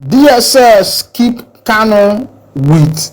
DSS keep Kanu with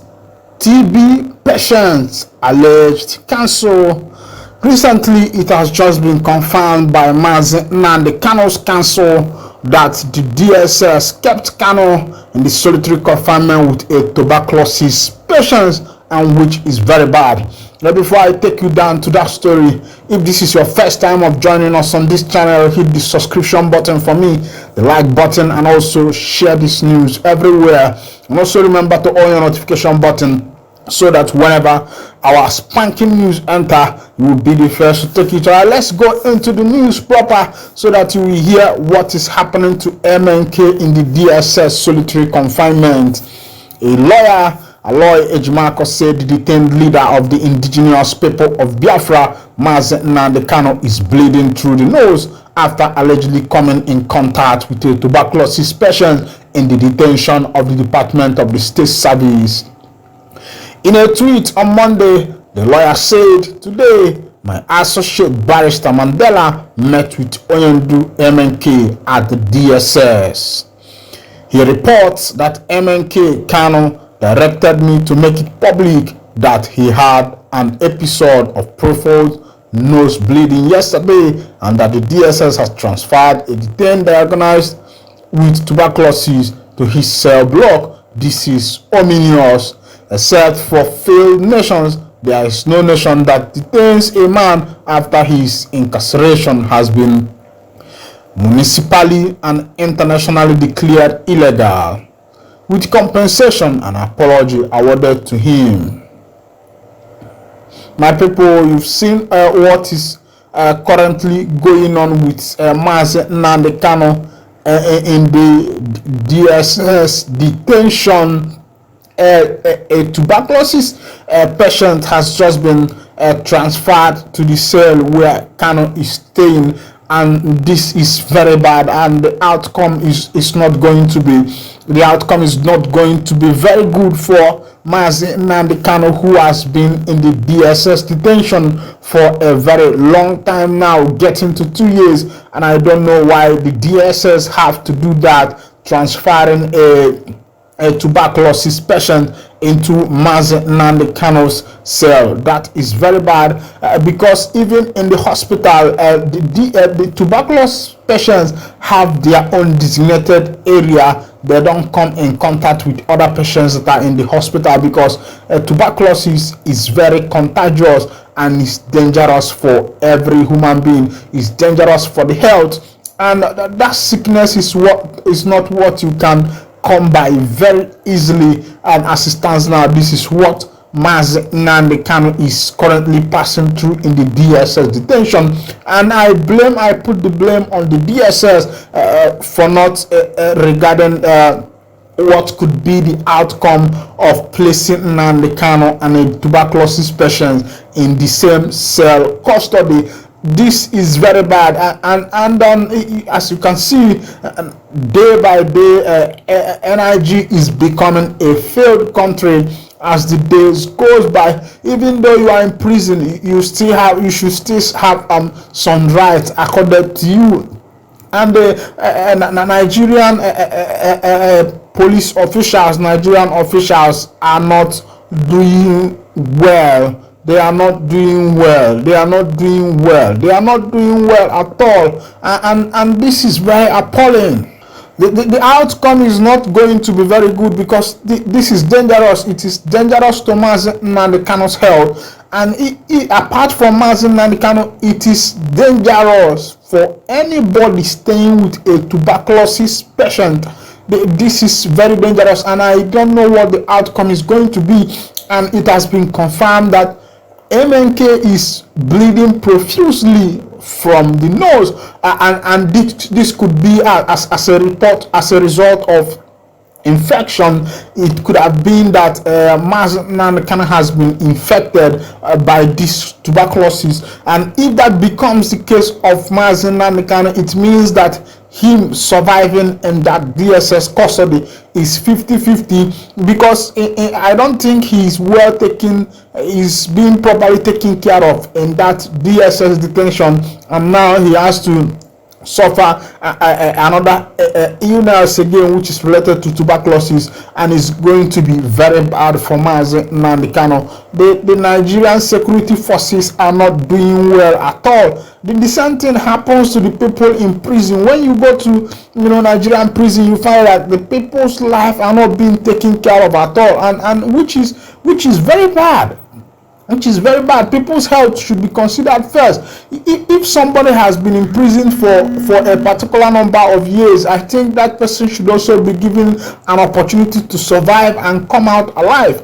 TB patients alleged cancel. Recently, it has just been confirmed by Nnamdi Kanu's counsel that the DSS kept Kanu in the solitary confinement with a tuberculosis patient, and which is very bad. Now, before I take you down to that story, if this is your first time of joining us on this channel, hit the subscription button for me, the like button, and also share this news everywhere. And also remember to on your notification button so that whenever our spanking news enter, you will be the first to take it. Alright, let's go into the news proper so that you will hear what is happening to MNK in the DSS solitary confinement. A lawyer, Aloy Ejimako, said the detained leader of the indigenous people of Biafra, Nnamdi Kanu, is bleeding through the nose after allegedly coming in contact with a tuberculosis patient in the detention of the Department of the State Service. In a tweet on Monday, the lawyer said, "Today, my associate barrister Mandela met with Onyendu MNK at the DSS. He reports that MNK Kanu directed me to make it public that he had an episode of profound nose bleeding yesterday and that the DSS has transferred a detained diagnosed with tuberculosis to his cell block. This is ominous. Except for failed nations, there is no nation that detains a man after his incarceration has been municipally and internationally declared illegal, with compensation and apology awarded to him." My people, you've seen what is currently going on with Nnamdi Kanu in the DSS detention. A tuberculosis patient has just been transferred to the cell where Kanu is staying, and this is very bad, and the outcome is not going to be very good for Nnamdi Kanu, who has been in the DSS detention for a very long time now, getting to 2 years, and I don't know why the DSS have to do that, transferring a tuberculosis patient into Nnamdi Kanu's cell. That is very bad, because even in the hospital, the tuberculosis patients have their own designated area. They don't come in contact with other patients that are in the hospital, because tuberculosis is very contagious and is dangerous for every human being. It's dangerous for the health, and that sickness is not what you can come by very easily. And as it stands now, this is what Nnamdi Kanu is currently passing through in the DSS detention, and I put the blame on the DSS for not regarding what could be the outcome of placing Nnamdi Kanu and a tuberculosis patient in the same cell custody. This is very bad, and as you can see, day by day, NIG is becoming a failed country as the days goes by. Even though you are in prison, you should still have some rights accorded to you. And Nigerian police officials, Nigerian officials are not doing well. They are not doing well. They are not doing well. They are not doing well at all. And this is very appalling. The outcome is not going to be very good, because this is dangerous. It is dangerous to Nnamdi Kanu's health. And apart from Nnamdi Kanu, it is dangerous for anybody staying with a tuberculosis patient. This is very dangerous, and I don't know what the outcome is going to be. And it has been confirmed that MNK is bleeding profusely from the nose, and this could be as a result of infection. It could have been that Nnamdi Kanu has been infected by this tuberculosis, and if that becomes the case of Nnamdi Kanu, it means that him surviving in that DSS custody is 50-50, because I don't think he's being properly taken care of in that DSS detention, and now he has to suffer another illness again, which is related to tuberculosis, and is going to be very bad for Mazi Nnamdi Kanu. The Nigerian security forces are not doing well at all. The same thing happens to the people in prison. When you go to Nigerian prison, you find that the people's life are not being taken care of at all, and which is very bad. Which is very bad. People's health should be considered first. If somebody has been in prison for a particular number of years, I think that person should also be given an opportunity to survive and come out alive.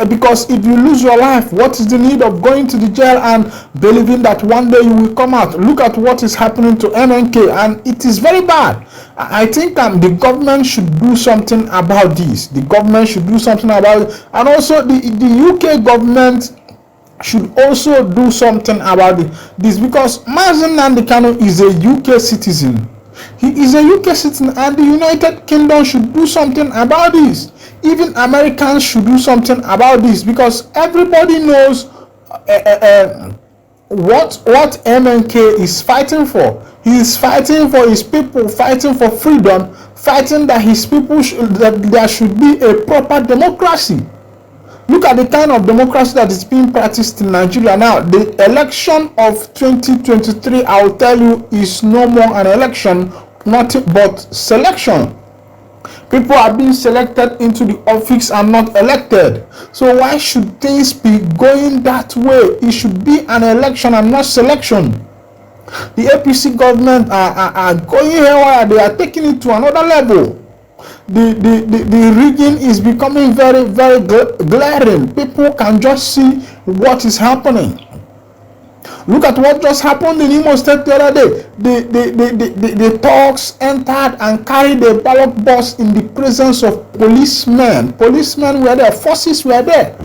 Because if you lose your life, what is the need of going to the jail and believing that one day you will come out? Look at what is happening to MNK, and it is very bad. I think the government should do something about this. The government should do something about it. And also the UK government should also do something about this, because Mazi Nnamdi Kanu is a UK citizen. He is a UK citizen, and the United Kingdom should do something about this. Even Americans should do something about this, because everybody knows what MNK is fighting for. He is fighting for his people, fighting for freedom, fighting that his people that there should be a proper democracy. Look at the kind of democracy that is being practiced in Nigeria now. The election of 2023, I will tell you, is no more an election, nothing but selection. People are being selected into the office and not elected. So why should things be going that way? It should be an election and not selection. The APC government are going here, they are taking it to another level. The rigging is becoming very, very glaring. People can just see what is happening. Look at what just happened in Imo State the other day. The thugs entered and carried a ballot box in the presence of policemen. Policemen were there, forces were there,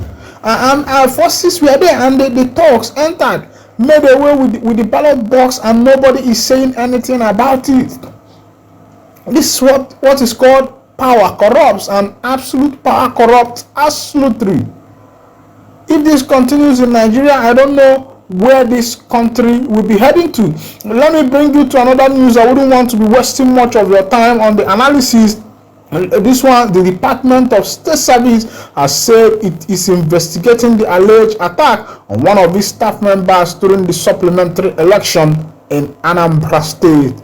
and forces were there, and the thugs entered, made away with the ballot box, and nobody is saying anything about it. This is what is called power corrupts, and absolute power corrupts absolutely. If this continues in Nigeria, I don't know where this country will be heading to. Let me bring you to another news. I wouldn't want to be wasting much of your time on the analysis. This one, the Department of State Service has said it is investigating the alleged attack on one of its staff members during the supplementary election in Anambra State.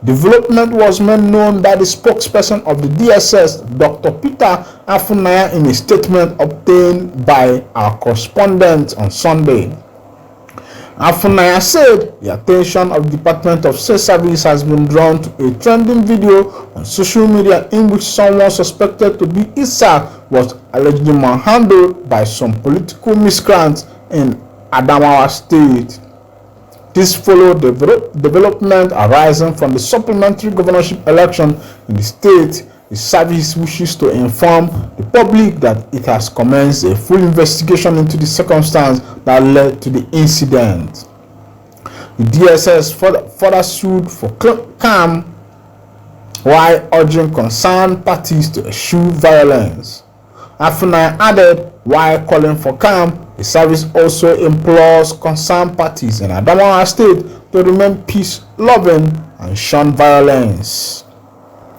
Development was made known by the spokesperson of the DSS, Dr. Peter Afunaya, in a statement obtained by our correspondent on Sunday. Afunaya said the attention of the Department of State Service has been drawn to a trending video on social media in which someone suspected to be Issa was allegedly manhandled by some political miscreants in Adamawa State. This followed the development arising from the supplementary governorship election in the state. The service wishes to inform the public that it has commenced a full investigation into the circumstance that led to the incident. The DSS further sued for calm while urging concerned parties to eschew violence. Afunaya added, while calling for calm, the service also implores concerned parties in Adamawa State to remain peace-loving and shun violence.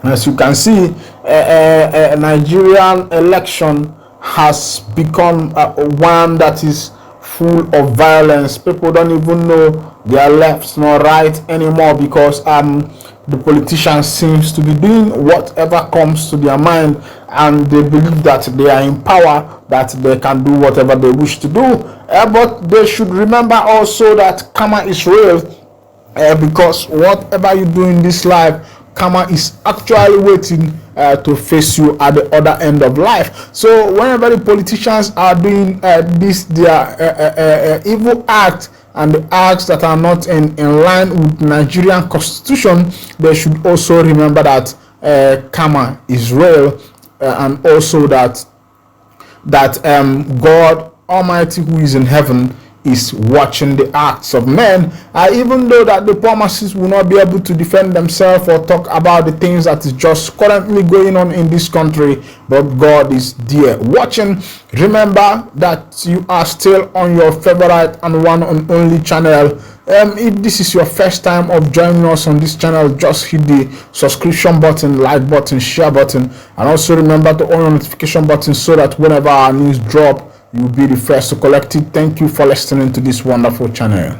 As you can see, a Nigerian election has become one that is full of violence. People don't even know their left nor right anymore, because the politicians seems to be doing whatever comes to their mind, and they believe that they are in power, that they can do whatever they wish to do. But they should remember also that karma is real, because whatever you do in this life, karma is actually waiting to face you at the other end of life. So whenever the politicians are doing their evil act, and the acts that are not in line with Nigerian constitution, they should also remember that karma is real, and also that God Almighty, who is in heaven, is watching the acts of men. Even though that the poor masses will not be able to defend themselves or talk about the things that is just currently going on in this country, but God is there watching. Remember that you are still on your favorite and one and only channel, If this is your first time of joining us on this channel, just hit the subscription button, like button, share button, and also remember to on the notification button so that whenever our news drop, you'll be the first to collect it. Thank you for listening to this wonderful channel.